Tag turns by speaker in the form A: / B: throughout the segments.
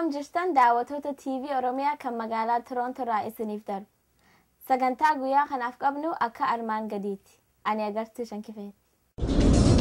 A: Akkam jirtan daawwattoota TV Oromiyaa kan magaalaa Toronto irraa isiniif darbu. Sagantaa guyyaa kanaaf qabnu akka armaan gadiiti. Ani agartuu Shankifeeti.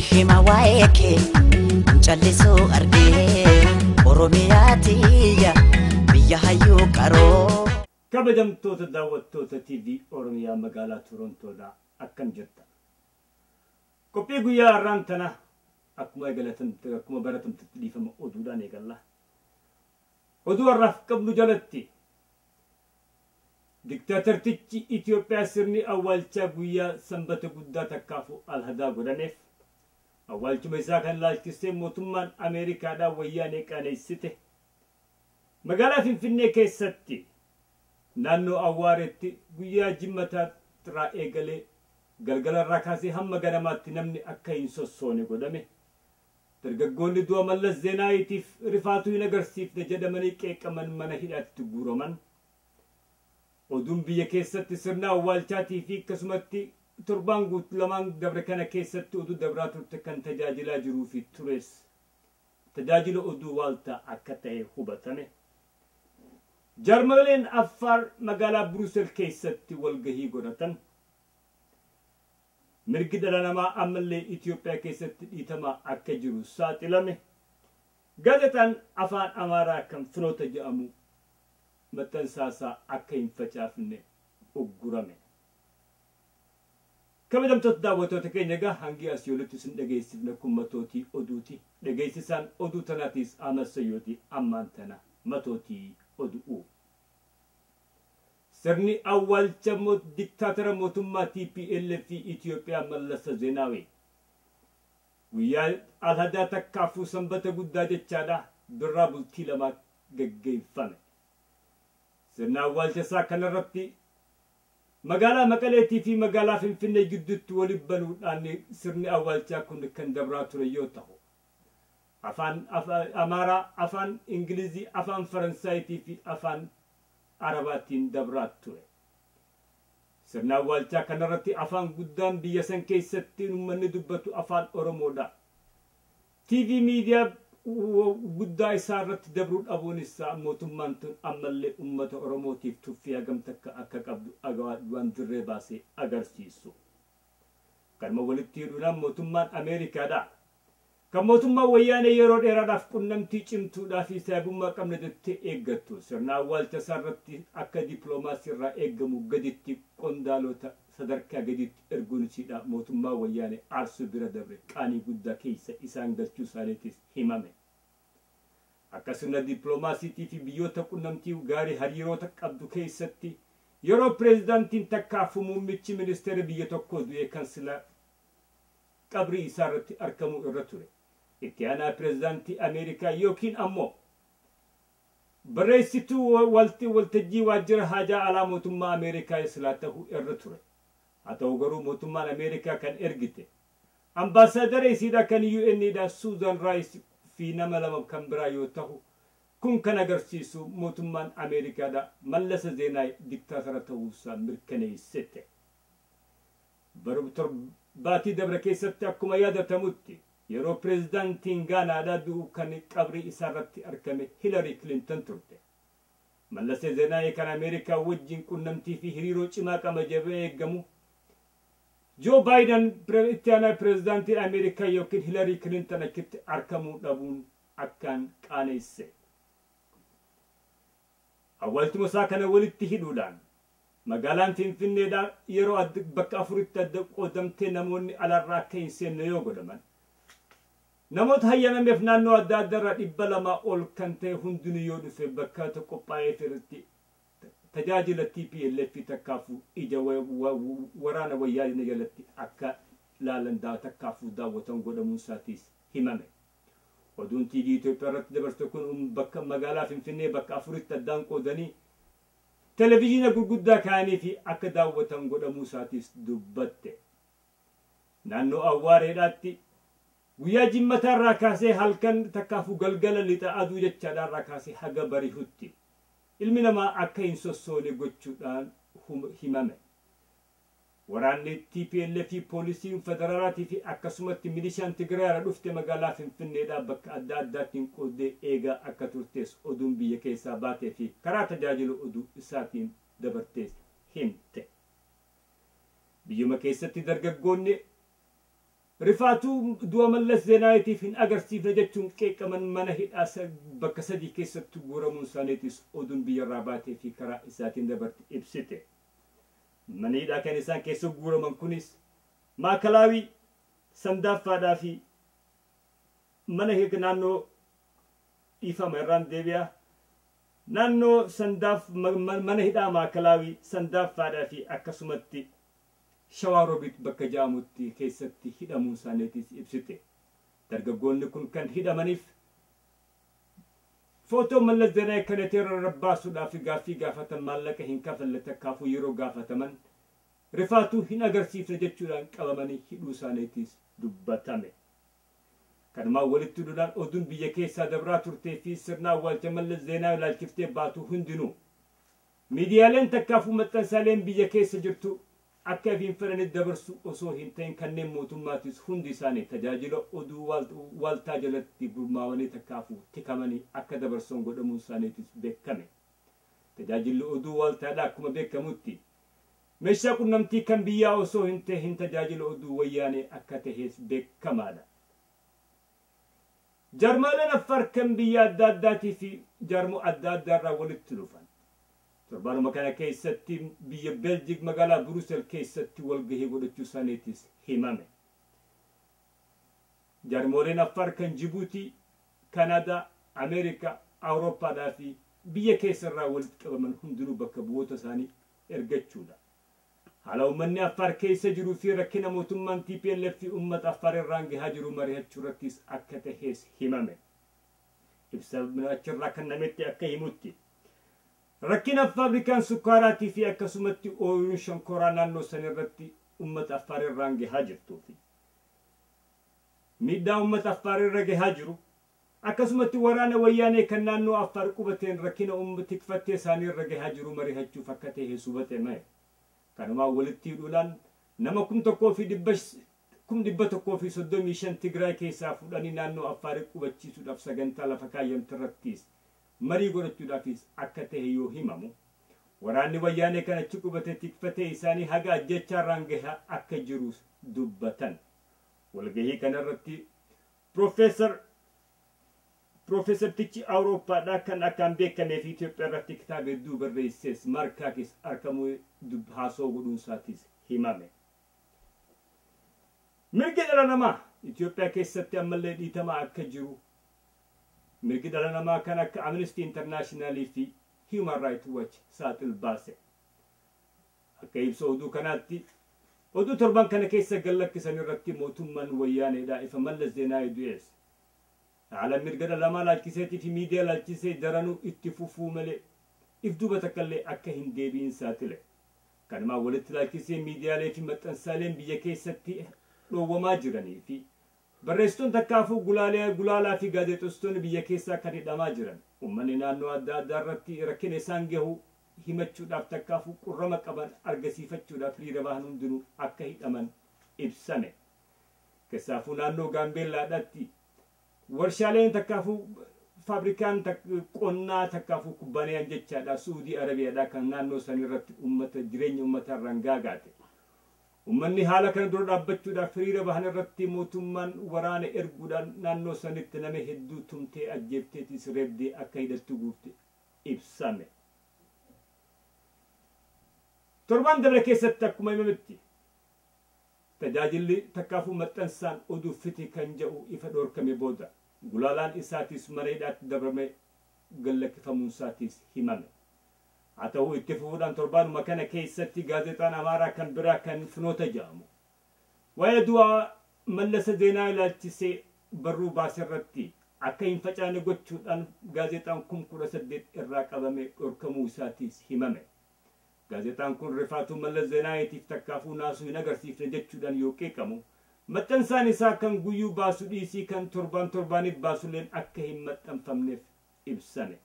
B: Hima waeke nchallisu argee Oromiyaatiya biyya hayyuu qaroo.
C: Kabajamtoota daawwattoota TV Oromiyaa magaalaa Torontoodhaa akkam jirta. Qophii guyyaa har'aan tana akkuma baratamtetti dhiifama oduudhaan eegalla. Oduu har'aaf qabnu jalatti diktaatartichi Itoophiyaa sirni awwaalchaa guyyaa sanbata guddaa takkaafu alhadaa godhaneef awwaalchuma isaa kan laalchisee mootummaan Ameerikaadhaa wayyaanee qaneessite magaalaa Finfinnee keessatti naannoo Awwaareetti guyyaa Jimmataarraa eegalee galgalarraa kaasee hamma ganamaatti namni akka hin sossoone godhame. Dargaggoonni du'a Mallas Zeenaayitiif rifaatuu hin agarsiifne jedhamanii qeeqaman mana hidhaatti guuraman. Oduun biyya keessatti sirna awwaalchaatii fi akkasumatti torbaan guutuu lamaan dabre kana keessatti oduu dabraa turte kan tajaajilaa jiruu fi tures tajaajila oduu waaltaa akka ta'e hubatame. Jarmaleen Affaar magaalaa Brussel keessatti walgahii godhatan. Mirgi dhala namaa ammallee Itoophiyaa keessatti dhiitamaa akka jiru saaxilame. Gaazexaan afaan Amaaraa kan Finoota jedhamu maxxansaasaa akka hin facaafne uggurame. Kabajamtoota daawwattoota keenya egaa hangi asii olitti isin dhageessifne kun matootii oduuti. Dhageessisaan oduu tanaatiis Amasayyooti ammaan tana matootii oduu. Sirni awwaalcha diktaatara mootummaa TPLF Itoophiyaa Mallas Zeenaawii guyyaa alhadaa takkaafuu sanbata guddaa jechaadha birraa bultii lamaa gaggeeffame. Sirna awwaalcha isaa kanarratti magaalaa Maqaleetii fi magaalaa Finfinnee gidduutti waliin banuudhaan sirni awwaalchaa kun kan dabraa ture yoo ta'u afaan Amaaraa, afaan Ingilizii, afaan Faransaayitii fi afaan Arabaatiin dabraa ture. Sirna awwaalchaa kanarratti afaan guddaan biyya san keessatti uummanni dubbatu afaan Oromoodha. TV miidiyaa guddaa isaa irratti dabruu dhabuun isaa mootummaan tun ammallee uummata Oromootiif tuffii hagam takka akka qabdu waan dirree baasee agarsiisu. Kanuma walitti hidhuudhaan mootummaan Ameerikaadha. Kan mootummaan wayyaanee yeroo dheeraadhaaf qunnamtii cimtuudhaa fi saabummaa qabna jettee eeggattu. Sirna awwaalcha isaa irratti akka dippiloomaasii irraa eegamu gaditti qondaalota sadarkaa gaditti erguun isiidha mootummaa wayyaanee aarsuu bira dabre qaanii guddaa keessa isaan galchuu isaaniitis himame. Akkasuma dippiloomaasiitii fi biyyoota qunnamtii gaarii hariiroota qabdu keessatti yeroo pireezidaantiin takkaafu muummichi ministeera biyya tokkoo du'ee kan sila qabrii isaa irratti argamu irra ture. Itti aanaa pireezidaantii Ameerikaa yookiin ammoo barreessituu waltajjii waajjira haajaa alaa mootummaa Ameerikaa islaa ta'uu irra ture. Haa ta'u garuu mootummaan Ameerikaa kan ergite ambaasaadara isiidha kan UN'dha Suuzan Raayis fi nama lama kan biraa yoo ta'u kun kan agarsiisu mootummaan Ameerikaadha Mallas Zeenaawii diktaatara ta'uusaa mirkaneessite. Baatii dabre keessatti akkuma yaadatamutti yeroo pireezidaantiin Gaanaadhaa du'u kan qabrii isaa irratti argame Hillary Clinton turte. Mallas Zeenaawii kan Ameerikaa wajjin qunnamtii fi hiriiroo cimaa qaba jedhamee eegamu Joe Biden itti aanaa pireezidaantii Ameerikaa yookiin Hillary Clinton achitti argamuu dhabuun akkaan qaaneesse. Awwaalchuma isaa kana walitti hidhuudhaan magaalaan Finfinneedhaa yeroo bakka afuritti adda qoodamtee namoonni alarraa akka hin seenne yoo godhaman namoota hayyamameef naannoo adda addaarraa 200 ol kan ta'e hundinuu yoo dhufe bakka qophaa'ee firti tajaajila TPLF takkaafu ija waraana wayyaanee jalatti akka laalan takkaafu daawwatan godhamuun isaatis himame. Oduun TV Itoophiyaa irratti dabarsu kun bakka magaalaa Finfinnee bakka 4tti addaan qoodanii televiziyoona gurguddaa kaanii fi akka daawwatan godhamuu isaatis dubbatte. Naannoo Awwaareedhaatti guyyaa Jimmataarraa kaasee halkan takkaafu galgala lixa aduu jechaadhaarraa kaasee haga barihutti ilmi namaa akka hin sossoone gochuudhaan himame. Waraanni TPLF poolisiin federaalaatii fi akkasumatti milishaan Tigraayirraa dhufte magaalaa Finfinneedhaa bakka adda addaatiin qoodee eegaa akka turtees oduun biyya keessaa baatee fi karaa tajaajila oduu isaatiin dabartees himte. Biyyuma keessatti dargaggoonni rifaatuu du'a Mallas Zeenaawiitiif hin agarsiifne jechuun qeeqaman mana hidhaa bakka 3 keessatti guuramuun isaaniitis oduun biyyarraa baatee fi karaa isaatiin dabarte ibsite. Mana hidhaa kan isaan keessa guuraman kunis Maakalaawii, Sandaaffaadhaa fi mana naannoo dhiifama irraan deebi'aa naannoo mana hidhaa Maakalaawii, Sandaaffaadhaa fi akkasumatti Shawaaroobiit bakka jaamutti keessatti hidhamuun isaaniitis ibsite. Dargaggoonni kun kan hidhamaniif footoo Mallas Zeenaawi kaneteerra rabbaasuudhaaf gaaffii gaafatan maallaqa hin kafalle takkaafuu yeroo gaafataman rifaatuu hin agarsiifne jechuudhaan qabamanii hidhuu isaaniitis dubbatame. Kanumaan walitti hidhuudhaan oduun biyya keessaa dabraa turtee fi sirna awwaalcha Mallas Zeenaawi ilaalchiftee baatu hundinuu miidiyaaleen takkaafuu maxxansaaleen biyya keessa jirtu akka ifiin fedhanitti dabarsu osoo hin ta'in kanneen mootummaatis hundi isaanii tajaajila oduu waaltaa jalatti gurmaawanii takkaafuu tikamanii akka dabarsan godhamuun isaaniitis beekame. Tajaajilli oduu waaltaadhaa akkuma beekamutti meeshaa qunnamtii kan biyyaa osoo hin ta'in tajaajila oduu wayyaanee akka tahees beekamaadha. Jarmaaleen Affaar kan biyya adda addaatii fi jarmoo adda addaarraa walitti dhufan. Torbaanuma kana keessatti biyya Beeljiik magaalaa Brussel keessatti walgahii godhachuu isaaniitis himame. Jarmooleen Affaar kan Jibuutii, Kanaadaa, Ameerikaa, Awurooppaadhaa fi biyya keessarraa walitti qabaman hundinuu bakka bu'oota isaanii ergachuudha. Haala uummanni Affaar keessa jiruu fi rakkina mootummaan TPLF fi uummata Affaar irraan gahaa jiru mari'achuu irrattis akka tahees himame. Ibsa achirraa kan nametti akka himutti. Rakkina faabrikaan sukkaaraatii fi akkasumatti ooyruun shonkoraa naannoo san irratti uummata Affaar irraan gahaa jirtuu fi miidhaa uummata Affaar irra gahaa jiru akkasumatti waraana wayyaanee kan naannoo Affaar qubateen rakkina uummata tikfattee isaanii irra gahaa jiru mari'achuuf akka ta'e hubatame. Kanumaan walitti hidhuudhaan nama 1,135 Tigraay keessaa fudhanii naannoo Affaar qubachiisuudhaaf sagantaa lafa kaayyamte irrattis marii godhachuudhaafis akka ta'e yoo himamu waraanni wayyaanee kan achi qubate tikfatee isaanii haga ajjechaarraan gahaa akka jiru dubbatan. Walgahii kanarratti Profeesar Tichi Awurooppaadhaa kan akkaan beekamee fi Itoophiyaa irratti kitaaba hedduu barreessees Markaakis argamuu haasoo godhuun isaatis himame. Mirga dhala namaa Itoophiyaa keessatti ammallee dhiitamaa akka jiru mirgi dhala namaa kan akka Amnesty International fi Human Rights Watch saaxil baase. Akka ibsa oduu kanaatti oduu torban kana keessa gallakkisan irratti mootummaan wayyaaneedhaa ifa Mallas Zeenaawi du'ees. Haala mirga dhala namaa laalchiseetii fi miidiyaa laalchisee daranuu itti fufuu malee if duuba takkallee akka hin deebiin saaxile. Kanumaan walitti laalchisee miidiyaalee fi maxxansaaleen biyya keessatti dhoowwamaa jiranii fi barreessitoon takkaafuu gulaalaa fi gaazexeessitoonni biyya keessaa kan hidhamaa jiran uummanni naannoo adda addaa irratti rakkina isaan gahu himachuudhaaf takkaafuu qurrama qaban argisiifachuudhaaf hiriira bahan hundinuu akka hidhaman ibsame. Keessaafuu naannoo Gaambeellaadhaatti warshaaleen takkaafuu faabrikaan qonnaa takkaafuu kubbaaniyaan jechaadha Suudii Arabiyaadhaa kan naannoo san irratti jireenya uummataa irraan gaagaate. Uummanni haala kana dura dhaabbachuudhaaf hiriira bahan irratti mootummaan waraana erguudhaan naannoo sanitti nama hedduu tumtee ajjeefteetis reebdee akka hidhattu guurte ibsame. Torban dabre keessatti akkuma himametti tajaajilli takkaafuu maxxansaan oduu fiti kan jedhu ifa dhorkame booda gulaalaan isaatis mareedhaatti dabrame gallakkifamuun isaatis himame. haa ta'u itti fufuudhaan torbaanuma kana keessatti gaazexaan Amaaraa kan biraa kan Finoota jedhamu waa'ee du'aa Mallasa Zeenaawii ilaalchisee barruu baase irratti akka hin facaane gochuudhaan gaazexaan kun 18 irraa qabame dhorkamuu isaatis himame. gaazexaan kun rifaatuu Mallas Zeenaawiitiif takkaafuu naasuu hin agarsiifne jechuudhaan yoo qeeqamu maxxansaan isaa kan guyyuu baasu dhiisii kan torbaaniif baasulleen akka hin maxxanfamneef ibsame.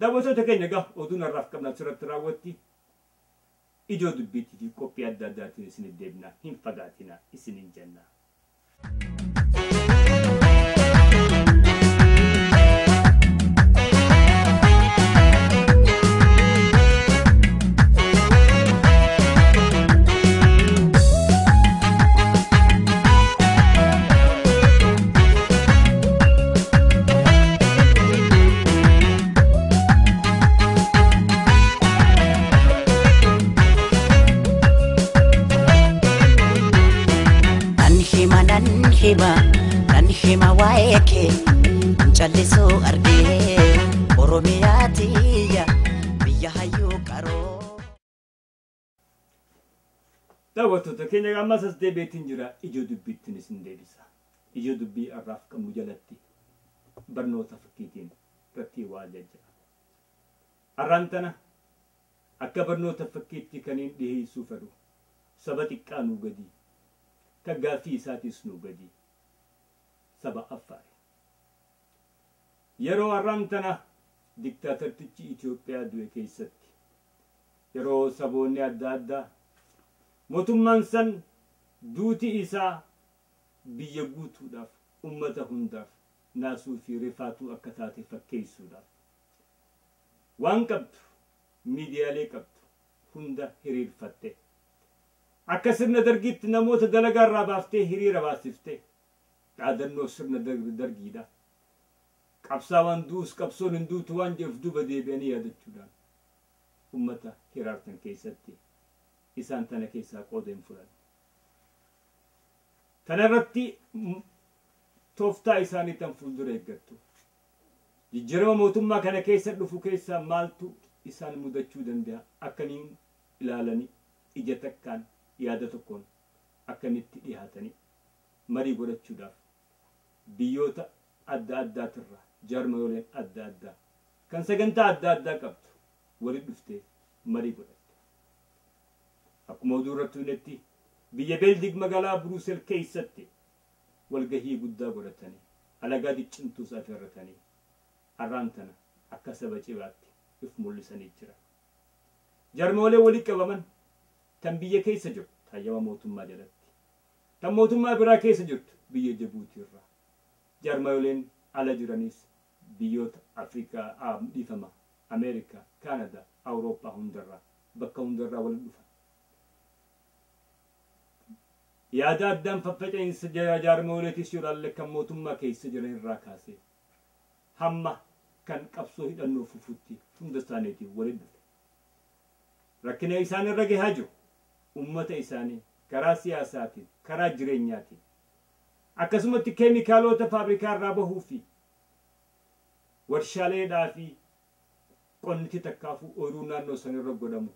C: daawwattoota keenya egaa oduun har'aaf qabnu asirratti raawwatti ijoo dubbiitii fi qophii adda addaatiin isin deebinaa hin fagaatinaa isiniin jenna.
B: Nan hima waa'ee kee callisuu argee Oromiyaa tiyya biyya hayyuu qaroo.
C: daawwattoota keenya ammas as deebiitiin jira ijoo dubbiittiin isin deebisa. ijoo dubbii har'aaf qabnu jalatti barnoota fakkiitiin irratti waa jajjaba. har'aan tana akka barnoota fakkiitti kan hin dhiheessuu fedhu saba xiqqaa nuu gadi kan gaaffii isaatis nuu gadi saba Affaar. yeroo har'aan tana diktaatartichi Itoophiyaa du'e keessatti yeroo saboonni adda addaa mootummaan san duuti isaa biyya guutuudhaaf ummata hundaaf naasuu fi rifaatuu akka taate fakkeessuudhaaf waan qabdu miidiyaalee qabdu hunda hiriirfatte akka sirna dargiitti namoota dalagaa irraa baaftee hiriira baasifte dhaadannoo sirna dargiidha. qabsaawwan duus qabsoon hin duutu waan jedhuuf duuba deebi'anii yaadachuudhaan ummata hiraartan keessatti isaan tana keessaa qooda hin fudhanne. kanarratti tooftaa isaanii tan fuuldura eeggattu jijjiirama mootummaa kana keessa dhufu keessaa maaltu isaan mudachuu danda'a akkamiin ilaalanii ija takkaan yaada tokkoon akkamitti dhihaatanii marii godhachuudhaaf biyyoota adda addaatirraa jaarmayooleen adda addaa kan sagantaa adda addaa qabdu walitti dhuftee marii godhatte. akkuma oduu irratti hunetti biyya Beeljiik magaalaa Bruusel keessatti walgahii guddaa godhatanii alagaa diccimtuu isaa firratanii har'aan tana akka saba cibaatti if mul'isanii jira. jaarmayoolee walitti qabaman tan biyya keessa jirtu hayyama mootummaa jalatti tan mootummaa biraa keessa jirtu biyya Jibuutii irraa jaarmayooleen ala jiranis biyyoota Afrikaa dhiifama Ameerikaa Kaanadaa Awurooppaa hundarraa bakka hundarraa walitti dhufan. yaada addaan faffaca'insa jaarmayooleetis yoo ilaalle kan mootummaa keessa jiran irraa kaasee hamma kan qabsoo hidhannoo fufutti hunda isaaniitiin walitti dhufe. rakkina isaan irra gahaa jiru ummata isaanii karaa siyaasaatiin karaa jireenyaatiin akkasumatti keemikaalota faabrikaa irraa bahuu fi warshaaleedhaa fi qonniti takkaafuu ooyiruu naannoo san irra godhamu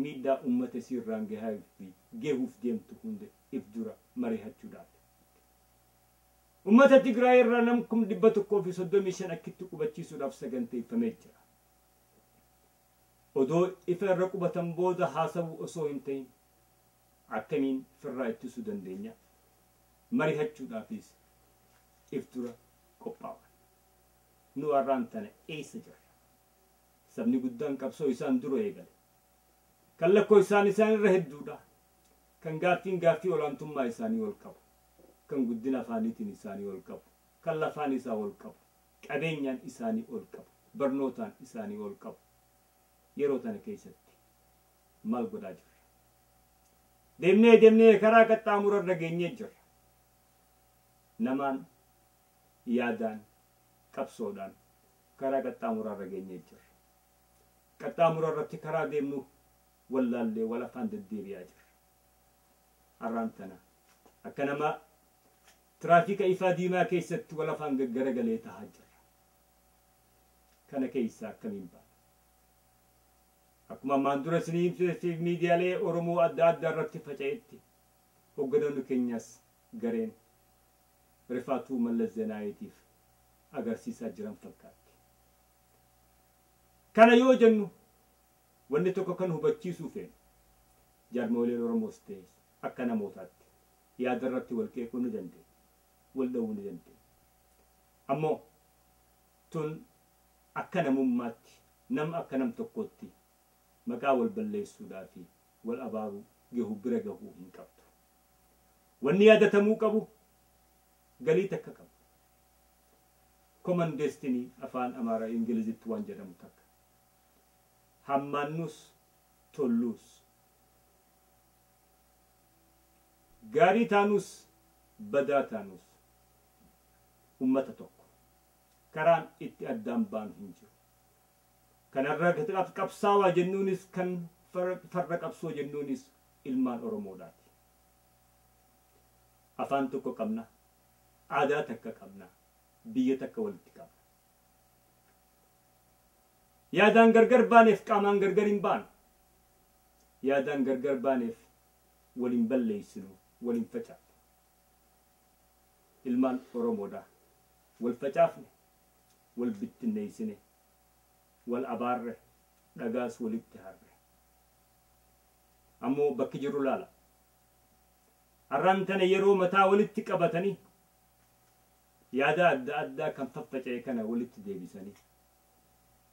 C: miidhaa ummata isii irraan gahaa fi geehuuf deemtu hunda if dura mari'achuudhaaf. ummata Tigraay irraa nam 135 akkitti qubachiisuudhaaf saganteeffamee jira. odoo ifa irra qubatan booda haasawuu osoo hin ta'in akkamiin firraa ittisuu dandeenya mari'achuudhaafis if dura qophaa'an. nu har'aan tana eessa jirra? sabni guddaan qabsoo isaan dura eegale kan lakkoo isaan irra hedduudha kan gaaffii olaantummaa isaanii ol qabu kan guddina afaaniitiin isaanii ol qabu kan lafaan isaa ol qabu qabeenyaan isaanii ol qabu barnootaan isaanii ol qabu yeroo tana keessatti maal godhaa jirra? deemnee karaa qaxxaamura irra geenyee jirra. namaan yaadaan qabsoodhaan karaa qaxxaamuraa irra geenyee jirra. qaxxaamura irratti karaa deemnu wallaallee wal afaan deddeebi'aa jirra. arrantana akkanama traafika ifaa diimaa keessatti wal afaan garagalee tahaa jira kana keessa akkamiin baana akkuma maandura siniif miidiyaalee Oromoo adda addaa irratti faca'etti hogganoonni keenyas gareen rifaatuu Mallas Zeenaawiitiif agarsiisaa jiran fakkaatti kana yoo jennu wanni tokko kan hubachiisuu feena jaarmoleen Oromoos ta'e akka namootaatti yaada irratti wal qeequu ni dandeenya wal dha'uu ni dandeenya ammoo tun akka namummaatti nam akka nam tokkootti maqaa wal balleessuudhaa fi wal abaaruu gahu bira gahuu hin qabdu wanni yaadatamuu qabu galii takka qabu common destiny afaan Amaaraa Ingilizitti waan jedhamu takka hammaannus tolluus gaarii taanus badaa taanus ummata tokko karaan itti addaan baanu hin jiru kanarraa qabsaawaa jennuunis kan farra qabsoo jennuunis ilmaan Oromoodhaati afaan tokko qabna aadaa takka qabna biyya takka walitti qabna yaadaan gargar baaneef qaamaan gargar hin baanu yaadaan gargar baaneef waliin balleessinu waliin facaafne ilmaan Oromoodha wal facaafne wal bittinneessine wal abaarre dhagaas walitti harre ammoo bakki jiru laala arrantana yeroo mataa walitti qabatanii yaada adda addaa kan faffaca'e kana walitti deebisanii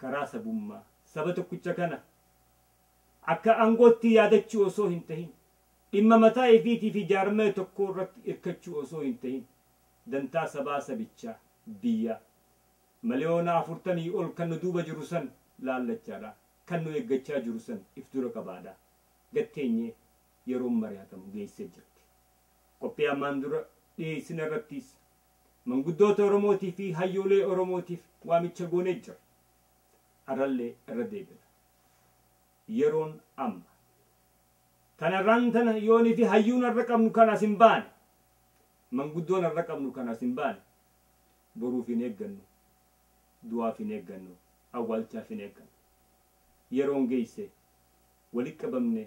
C: karaa sabummaa saba tokkicha kana akka angootti yaadachuu osoo hin tahin dhimma mataa ifiitii fi jaarmee tokko irratti hirkachuu osoo hin tahin dantaa sabaa sabichaa biyya miliyoona 40 ol kan nu duuba jiru san laallachaadha kan nu eeggachaa jiru san if dura qabaadha gatteenye yeroo mari'atamu geessee jirti qophii ammaan dura dhiyeessin irrattis manguddoota Oromootii fi hayyoolee Oromootiif waamicha goonee jira arallee irra deebi'a yeroon amma tanarraan tana yoonii fi hayyuun irra qabnu kanas hin baane manguddoon irra qabnu kanas hin baane boruuf hin eeggannu du'aaf hin eeggannu awwaalchaaf hin eeggannu yeroon geesse walitti qabamne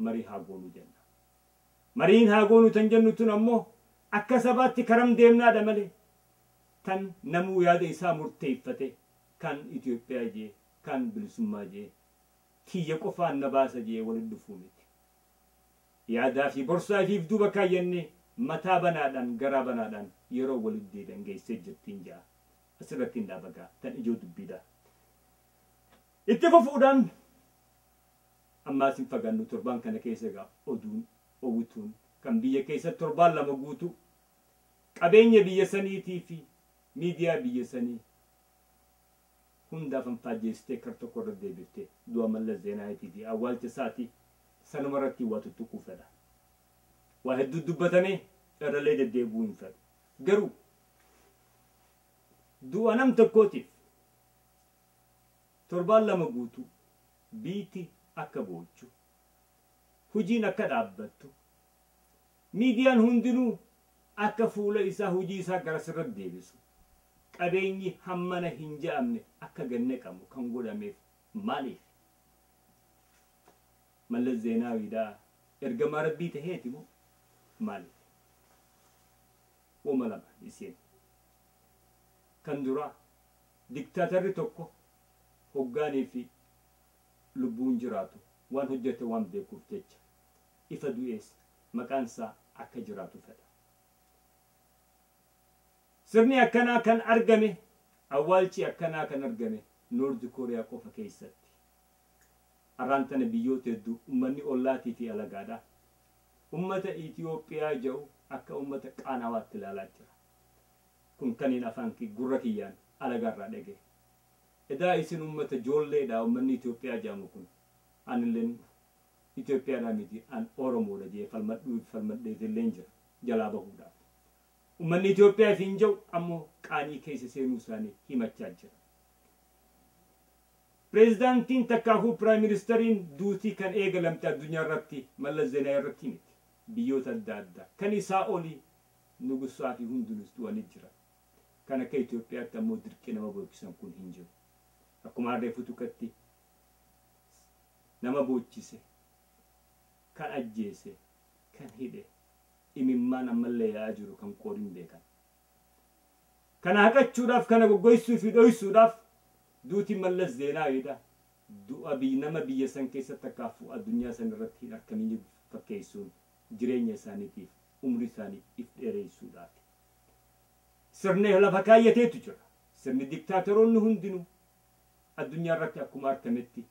C: marii haa goonu jenna mariin haa goonu tan jennu tun ammoo akka sabaatti karam deemnaadha malee tan namuu yaada isaa murteeffate kan Itoophiyaa jee kan bilisummaa jee kiyya qofaan na baasa jee waliin dhufuu miti yaadaa fi borsaa fi duuba kaayyannee mataa banaadhaan garaa banaadhaan yeroo walitti deebi'an geessee jirtiin jaa asirratti hin dhaabagaa tan ijoo dubbiidha itti fufuudhaan ammaas hin fagaannu torbaan kana keessa egaa oduun owwituun kan biyya keessa torbaan lama guutuu qabeenya biyya saniitii fi miidiyaa biyya sanii hundaaf faajjeestee kar tokko irra deebiftee du'a Mallas Zeenaawiitii fi awwaalcha isaatii sanuma irratti waa tuttuquu fedha waa hedduu dubbatamee irralee deddeebi'uu hin fedhu garuu du'a nam tokkootiif torbaan lama guutuu biiti akka boochu hujiin akka dhaabbattu miidiyaan hundinuu akka fuula isaa hujii isaa gara sirratti deebisu qabeenyi hammana hin ja'amne akka ganne qabu kan godhameef maaliif Mallas Zeenaawiidhaa ergamaa rabbii taheeti moo maaliif wama lama iseen kan duraa diktaatarri tokko hoggaanii fi lubbuun jiraatu waan hojjete waan beekuuf jecha ifa du'ees maqaan isaa akka jiraatu fedha sirni akkanaa kan argame awwaalchi akkanaa kan argame Noord Kooriyaa qofa keessatti arrantana biyyoota hedduu ummanni ollaatii fi alagaadha ummata Itoophiyaa jedhu akka ummata qaanawaatti ilaalaa jira kun kaniin afaan gurra kiyyaan alagaarraa dhage edaa isin ummata joolleedha ummanni Itoophiyaa jedhamu kun anilleen Itoophiyaadhaa miti an Oromoodha jee falmadheetilleen jira jalaa bahuudhaaf ummanni Itoophiyaa fi hin jiru ammoo qaanii keessa seenuu isaanii himachaa jira pireezidaantiin takkaafuu piraayim ministeriin duutii kan eegalamte addunyaa irratti Mallas Zeenaawi irratti miti biyyoota adda addaa kan isaa olii nugusaa fi hundinus du'anii jira. Kan akka Itoophiyaatti ammoo dirqii nama boocisan kun hin jiru. Akkuma harree futukatti nama boocise, kan ajjeese, kan hidhe, imimmaan ammallee yaa'aa jiru kan qoodiin beekan. Kana haqachuudhaaf, kana goggoysuu fi dhoysuudhaaf duuti Mallas Zeenaawiidha. Du'a nama biyya san keessatti akkaafu addunyaa san irratti hin argamin fakkeessuun jireenya isaaniitiif umrii isaanii if dheereessuudhaaf. Sirni lafa kaayyateetu jira. Sirni diktaatoroonni hundinuu addunyaa irratti akkuma argametti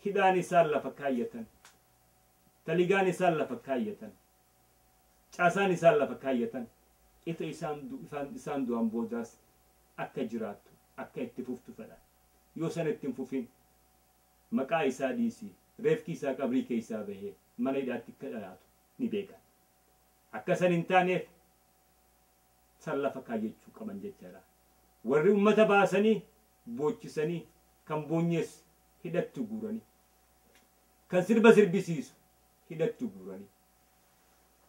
C: hidhaan isaan lafa kaayyatan, taligaan isaan lafa kaayyatan, caasaan isaan lafa kaayyatan, ifa isaan du'an boodaas akka jiraattu, akka itti fuftu fedhan. Yoo san ittiin fufin maqaa isaa dhiisii, reefki isaa qabrii keessaa bahee mana hidhaatti akka dhalaatu ni beekan. Akka san hin taaneef san lafa kaayyachuu qaban jechaadha. Warri ummata baasanii boochisanii kan boonyees hidhattu guuranii, kan sirba sirbisiisu hidhattu guuranii,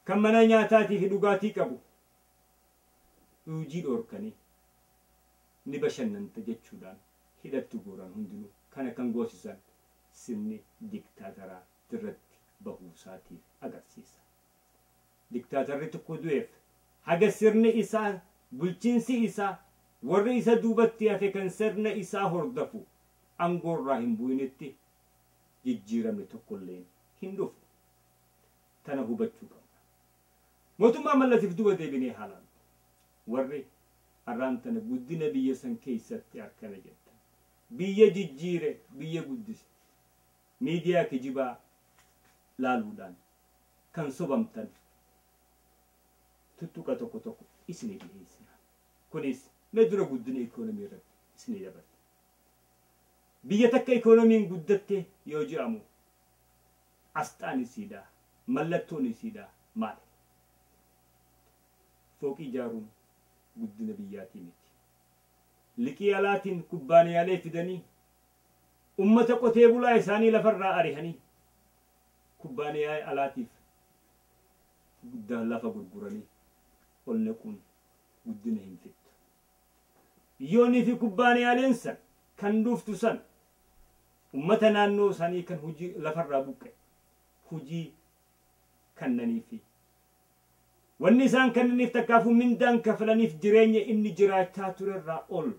C: kan mana nyaataatii fi dhugaatii qabu hujii dhorkanii ni bashannanta jechuudhaan hidhattu guuran hundinuu kana kan goosisan sirni diktaataraa irratti bahuusaatiif agarsiisa. Diktaatarri tokko du'eef haga sirni isaa, bulchiinsi isaa, warri isa duubatti hafe kan sirna isaa hordafu aangoorraa hin bu'initti jijjiiramne tokkollee hin dhufu. Tana hubachuu qabna. Mootummaa Mallasiif duba deebinee haalaan warri arraan tana guddina biyya san keessatti akkana jettan. Biyya jijjiire, biyya guddise. Miidiyaa kijibaa laaluudhaan kan sobamtan tuttuqa tokko tokko isinii dhiyeessina. Kunis mee dura guddina ikoonomii irratti isinii dabarta. Biyya takka ikoonomiin guddatte yoo jedhamu asxaan isiidha, mallattoon isiidha maali? Fooqii ijaaruun guddina biyyaatii miti. Liqii alaatiin kubbaaniyaalee fidanii ummata qotee bulaa isaanii lafarraa arihanii kubbaaniyaa alaatiif lafa gurguranii ol naquun guddina hin fiddu. Biyyoonnii fi kubbaaniyaaleen san kan dhuftu san ummata naannoo isaanii kan hujii lafarraa buqqe hujii kannanii fi wanni isaan kannaniif takkaafuu mindaan kafalaniif jireenya inni jiraachaa turerraa ol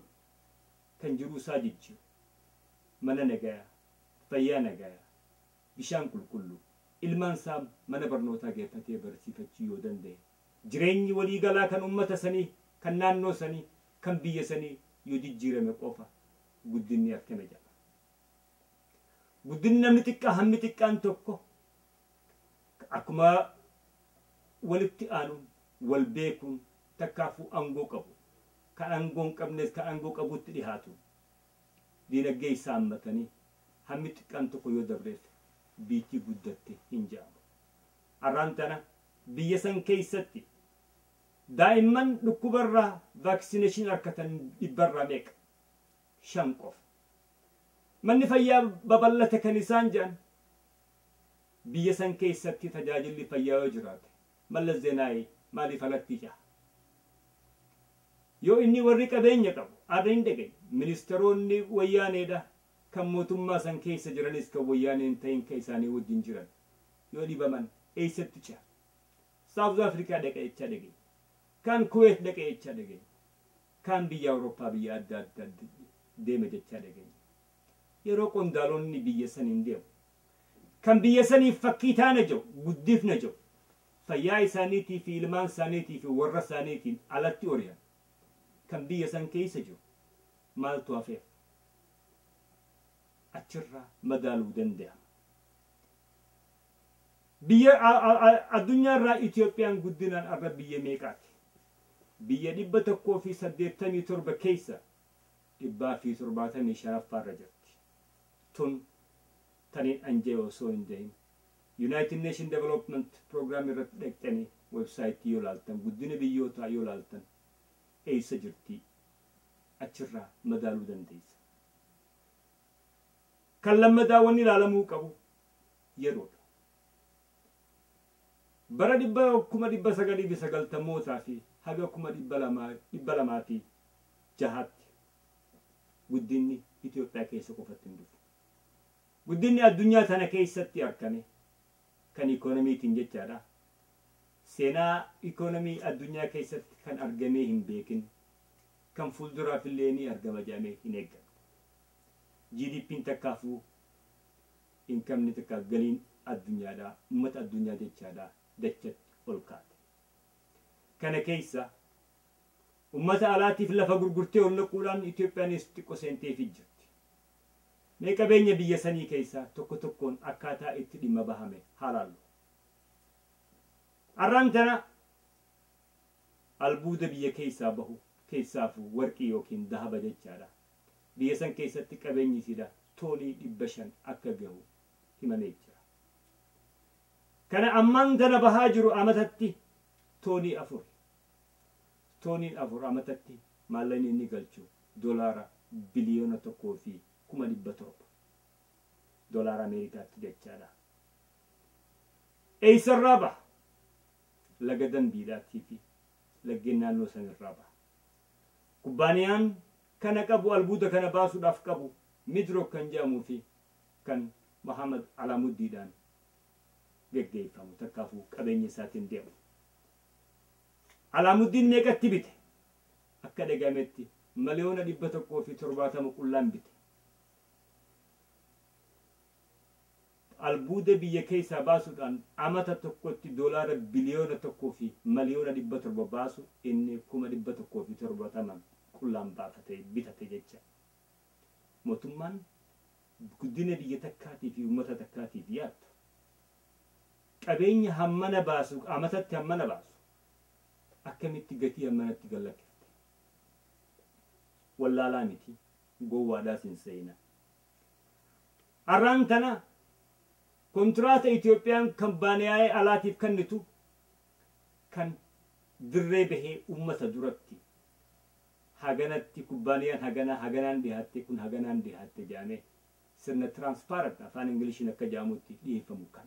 C: kan jiru isaa jijjiiru. Mana nagayaa, fayyaa nagayaa, bishaan qulqulluu, ilmaan isaa mana barnootaa geeffatee barsiifachuu yoo danda'e, jireenyi waliigalaa kan ummata sanii, kan naannoo sanii, kan biyya sanii yoo jijjiirame qofa guddinni akkana jedhama. Guddinni namni xiqqaa hammi xiqqaan tokko akkuma walitti aanuun wal beekuun takkaafuu aangoo qabu, kan aangoo hin qabnes kan aangoo qabutti dhihaatu. Diinagdee isaa hammatanii hammi xiqqaan tokko yoo dabreef biitii guddatte hin jedhamu. Arraan tana biyya san keessatti daa'imman dhukkubarraa vaaksineeshin harkatan dhibbarraa meeqa? 5 qofa. Manni fayyaa babal'ate kan isaan jedhan biyya san keessatti tajaajilli fayyaa yoo jiraate Mallas Zeenaawii maaliif alatti jaha? Yoo inni warri qabeenya qabu arra hin dhagaye ministeeronni wayyaaneedha kan mootummaa san keessa jiranis kan wayyaaneen ta'in kan isaanii wajjin jiran yoo dhibaman eessatti jaha? South Africa dhaqeechaa dhagaye, kan Kuwait dhaqeechaa dhagaye, kan biyya Awurooppaa biyya adda adda deeme jechaa dhagaye. Yeroo qondaalonni biyya saniin deemu kan biyya saniif fakkii taana jiru guddifna jiru fayyaa isaaniitii fi ilmaan isaaniitii fi warra isaaniitiin alatti oriyan kan biyya san keessa jiru maaltu hafeef achirraa madaaluu danda'ama. Biyya addunyaarraa Itoophiyaan guddinaan arra biyya meeqaati? Biyya 187 keessa 175 jirti. Tun taniin anjee osoo hin jahin United Nation Development Program irratti dhaqxanii websaayitii yoo laaltan guddina biyyootaa yoo laaltan eessa jirti achirraa madaaluu dandeessa. Kan lammadaa wanni ilaalamuu qabu yeroodha. bara 1990 fi haga 2006 guddinni Itoophiyaa keessa qofatti hin dhufu. Guddinni addunyaa tana keessatti argame kan ikonomiitiin jechaadha. Seenaa ikonomii addunyaa keessatti kan argamee hin beekin kan fuulduraaf illee ni argama jedhamee hin eeggamu. GDP'n takkaafuu inkamni takka galiin addunyaadha, uummata addunyaa jechaadha dachatti ol kaate. Kana keessa uummata alaatiif lafa gurgurtee ol naquudhaan Itoophiyaanis xiqqoo seentee jirti. Mee qabeenya biyya sanii keessaa tokko tokkoon akkaataa itti dhimma bahame haalaallu. Arraan tana albuuda biyya keessaa bahu keessaafu warqii yookiin dahaba jechaadha. Biyya san keessatti qabeenyi sida toonii 500 akka gahu himamee jira. Kana ammaan tana bahaa jiru amatatti toonii 4. Tooniin 4 amatatti maallaqni inni galchu doolaara biliyoona 1.7 doolaara Ameerikaatti jechaadha. Eessarraa baha? Laga Dambiidhaatii fi laggeen naannoo sanirraa baha. Kubbaaniyaan kana qabu albuuda kana baasuudhaaf qabu Midrook kan jedhamuu fi kan Muhammad Alaamuddiidhaan geggeeffamu takkaafuu qabeenya isaatiin deemu. Alaamuddiin meeqatti bite? Akka dhagametti miliyoona 170 qullaan bite. Albuuda biyya keessaa baasuudhaan amata tokkotti doolaara biliyoona 1 fi miliyoona 700 baasu inni 170 qullaan baafatee bitate jecha. Mootummaan guddina biyya takkaatii fi uummata takkaatiif yaaddu. Qabeenya hammana baasu amatatti hammana baasu. Akkamitti gatii hammanatti gallakifte. Wallaalaa miti gowwaadhaas hin seena. Arraan tana kontraata Itoophiyaan kambaaniyaa alaatiif kennitu kan dirree bahee uummata duratti haganatti kubbaaniyaan haganaan dhiyaatte kun haganaan dhiyaatte jedhamee sirna transparent afaan Ingiliishiin akka jedhamutti dhiyeeffamu kan.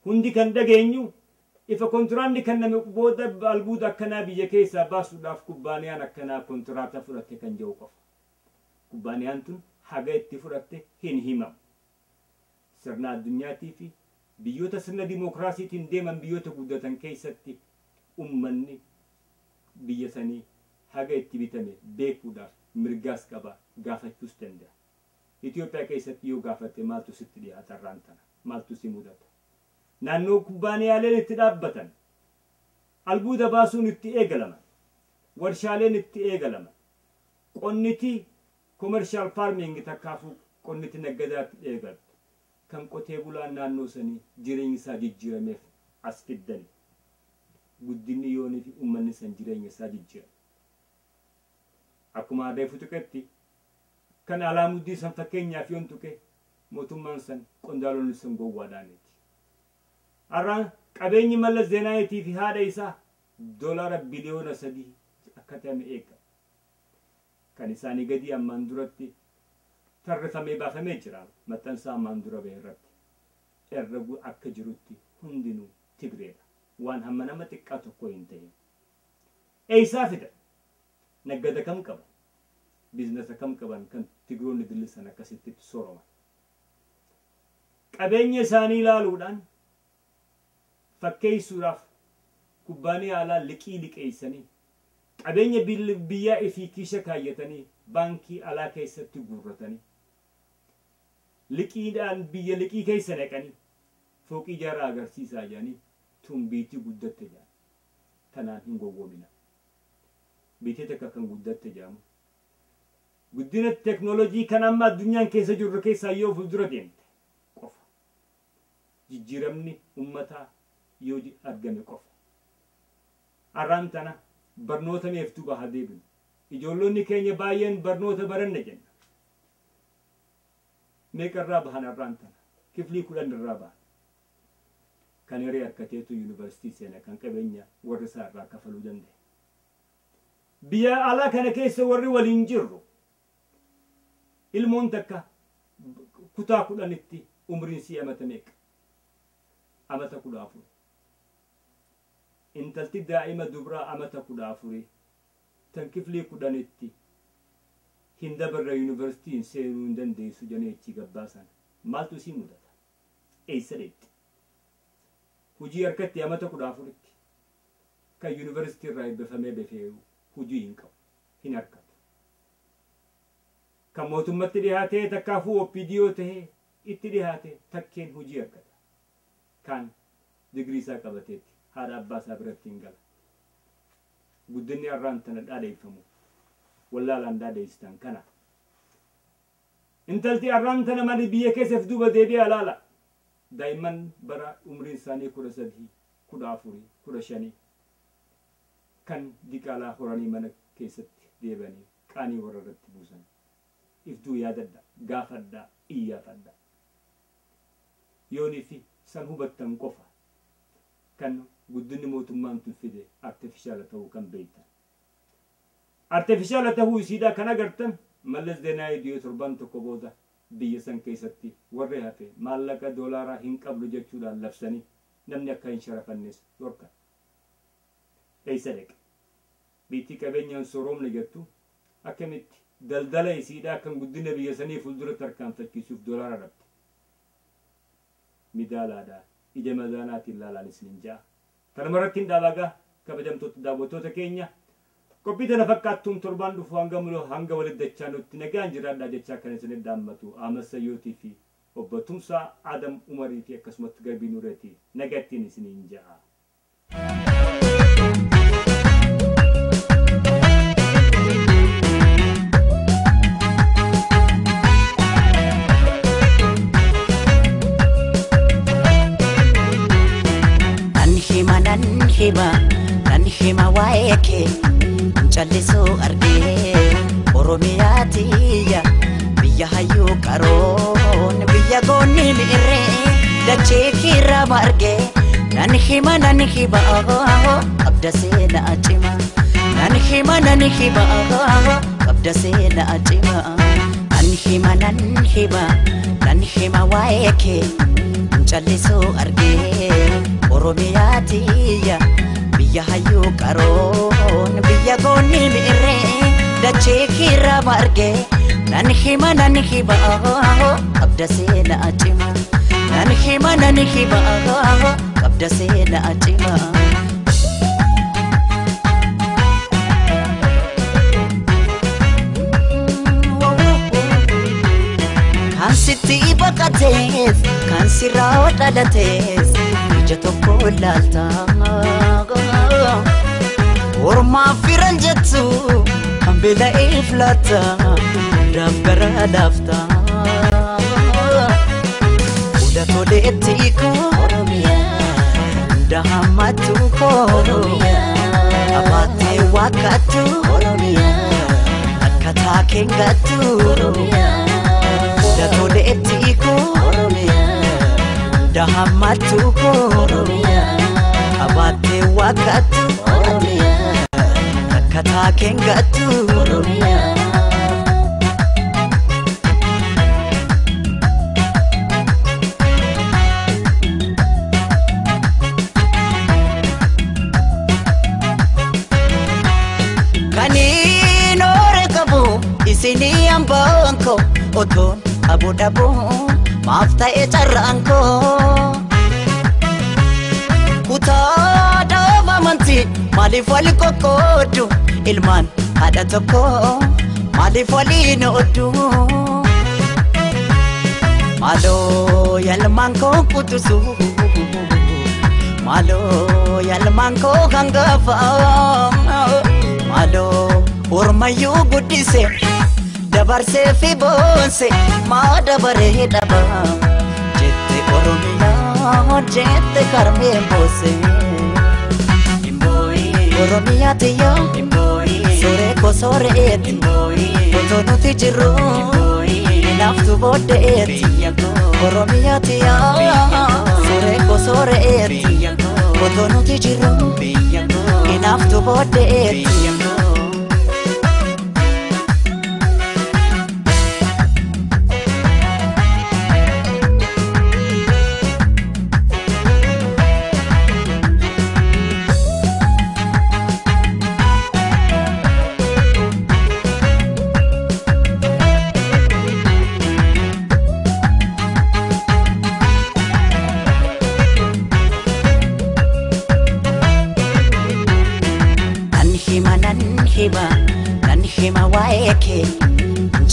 C: Hundi kan dhageenyu ifa kontiraanni kenname booda albuuda akkanaa biyya keessaa baasuudhaaf kubbaaniyaan akkanaa kontraata fudhatte kan jedhu qofa. Kubbaaniyaan tun haga itti fudhatte hin himamu. Sirna addunyaatii fi biyyoota sirna dimookiraasiitiin deeman biyyoota guddatan keessatti ummanni biyya sanii haga itti bitame beekuudhaaf mirgaas qaba gaafachuus danda'a. Itoophiyaa keessatti yoo gaafatte maaltu sitti dhiyaata arraan tana? Maaltu si mudata? Naannoo kubbaaniyaaleen itti dhaabbatan albuuda baasuun itti eegalaman, warshaaleen itti eegalaman, qonniti commercial farming takkaafuu qonniti naggadaatti eegaltu kan qotee bulaan naannoo sanii jireenyi isaa jijjiirameef as fiddani. Guddinni yoonii fi uummanni san jireenya isaa jijjiirame. Akkuma adeemu tuqetti kan Alaamuddii san fakkeenyaaf yoon tuqe mootummaan san qondaalonni san gowwaadhaaniti. Arraan qabeenyi Mallas Zeenaawitii fi haadha isaa doolaara biliyoona 3 akka ta'ame eega. Kan isaanii gadi ammaan duratti tarrifamee baafamee jira. Maxxansaa ammaan dura bahe irratti. Erga akka jirutti hundinuu Tigreedha. Waan hamma nama xiqqaa tokko hin ta'in. Eessaa fida? Naggada kam qaba? Biizinasa kam qaban kan Tigroonni billisan akkasitti sooroman. Qabeenya isaanii ilaaluudhaan fakkeessuudhaaf kubbaaniyaa alaa liqii liqeessanii qabeenya biyyaa ifii kiisha kaayyatanii baankii alaa keessatti guurratanii liqiidhaan biyya liqii keessa naqanii fooqii ijaarraa agarsiisaa jedhanii tun biitii guddatte jedhan. Kanaan hin gowwoomina. Biitii takka kan guddatte jedhamu guddina teknoolojii kan amma addunyaan keessa jirru keessaa yoo fuuldura deemte qofa. Jijjiiramni ummataa yoo argame qofa. Arraan tana barnoota meeftuu bahaa deebinu. Ijoollonni keenya baay'een barnoota baranne jenna. Meeqarraa bahan arraan tana? Kiflii 10 irraa bahan. Kan hiree harkateetu yuunivarsiitii seena kan qabeenya warri isaa irraa kafaluu danda'e. Biyya alaa kana keessa warri waliin jirru ilmoon takka kutaa 10tti umriin si amata meeqa? Amata 14. intalti daa'ima dubraa amata 14 tan kiflii 10tti hindabarra yuunivarsiitiin seenuu hin dandeessu janeechi gabbaasan maaltu isii mudata eessa deetti hujii harkatti amata 14tti kan yuunivarsiitii irraa eebbifamee befeeru hujii hin qabu hin harkatu kan mootummatti dhiyaatee takkaafuu OPDO tahee itti dhiyaate takkeen hujii harkata kan digrii isaa qabateetti haadha abbaa isaa biratti hin gala guddinni arraan tana dhaadheeffamu wallaalaan dhaadheessitan kana intalti arraan tana mali biyya keessaf duuba deebi'ee alaala daa'imman bara umriin isaanii 13 14 15 kan diqaalaa horanii mana keessatti deebanii qaanii warra irratti buusan ifduu yaadadha gaafadha iyyaafadha yoonii fi san hubattan qofa kan guddinni mootummaan tun fide artifishaala ta'uu kan beektan artifishaala ta'uu isiidha kan agartan mallas Zeenaawii dhiyoo torban tokko booda biyya san keessatti warri hafe maallaqa doolaaraa hin qablu jechuudhaan labsanii namni akka hin sharafannes dhorkan eessa deeqa biitti qabeenyaan sooroomne jettu akkamitti daldala isiidha kan guddina biyya sanii fuuldura tarkaanfachiisuuf doolaara dhabde midaalaadha ija madaanaatiin laalaan isinin ja'a kanuma irratti hin dhaabagaa kabajamtoota daawwattoota keenya qophii tana fakkaattuun torbaan dhufu hanga muloo hanga walitti dachaa nutti nagaan jiraadhaa jechaa kan isin dhaammatu Amasayyootii fi obbo Tumsaa Adam Umarii fi akkasumatti Garbii Nuureetii nagattiin isinin ja'a.
B: Nanhima waeke jallisu argee Oromiyaa tiyya biyya hayyuu qaroon biyya goonni miirree dachee kirra margee nanhima qabda seenaa cima nanhima qabda seenaa cima nanhima waeke jallisu argee Oromiyaa tiyya biyya hayyuu qaroon biyya goonni miirree dachee kirra margee nanhima qabda seenaa cima nanhima qabda seenaa cima. Kan sitti baqatees kan sirraa dhalatees ija tokko laalta ormaaf firan jettu kan beela'eef laata hundaaf gara laafta hunda toleetti koo hunda hammattu koo abaatee wakkattu akkataa keengattu hunda toleetti koo dahamatu ko abate wakatu kata kengatu kanino rekabu isini ambanko oton abu dabu Mafta ecarranko Kutada mamanti Malif wali kokodu Ilman ada toko Malif wali nodu Malo yalmanko kutusu Malo yalmanko kangafa Malo urmayu gudise dabarse fi bonse ma dabare daba jette Oromiyaa jette karme bose Oromiyaa tiyo sore ko sore et botono ti jiru naftu bode et Oromiyaa tiyo sore ko sore et botono ti jiru naftu bode et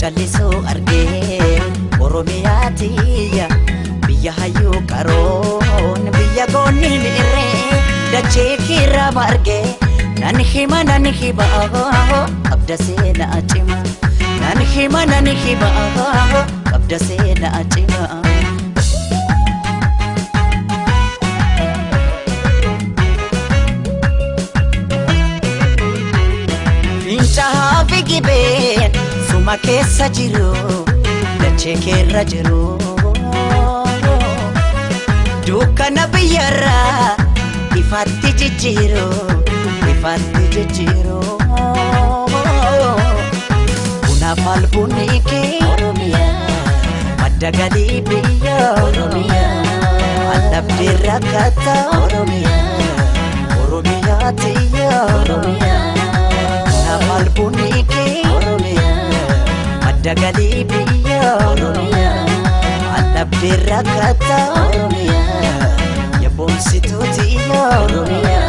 B: callisoo argee Oromiyaa tiyya biyya hayyuu qaroon biyya goonni miirree dachee kiirraa margee nan hima qabda seenaa cima nan hima qabda seenaa cima. Fincaa'aa fi gibeen suma keessa jiru dachee keerra jiru dukkana biyyarraa ifaatti jijjiiru Bunaaf albunni kee Oromiyaa madda galii biyya Oromiyaa allabdee rakkata Oromiyaa tiyya Bunaaf albunni kee Oromiyaa madda galii biyya Oromiyaa allabdee rakkata yaboonsituu tiyya Oromiyaa.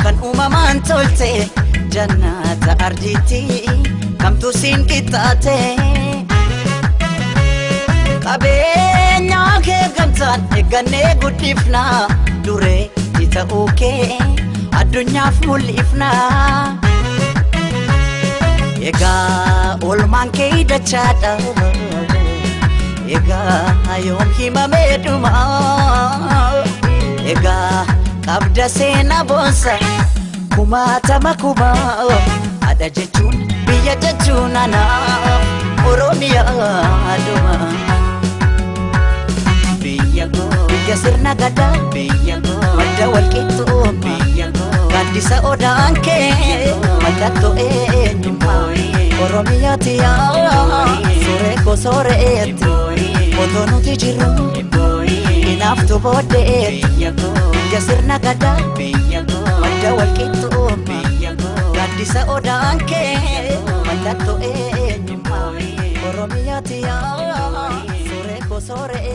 B: Kan uumamaan tolte jannata ardiitti kamtu siin qixxaate qabeenyaa kee gamtaan eeggannee guddifna duree ta'uu kee addunyaaf mul'ifna egaa oolmaan kee dachaadha egaa yoom himamee dhuma egaa qabda seenaa boonsa kumaatama ada jechuun biyya jechuun anaaf Oromiyaa dhuma biyya sirna gadaa madda walqixxuu gaaddisa odaan kee mallattoo eenyummaa Oromiyaa tiyyaa sooreetti otoo nuti jirru inaaftu booddeetti biyya sirna gadaa madda walqixxuu gaaddisa odaan kee mallattoo eenyummaa Oromiyaa tiyyaa sooreetti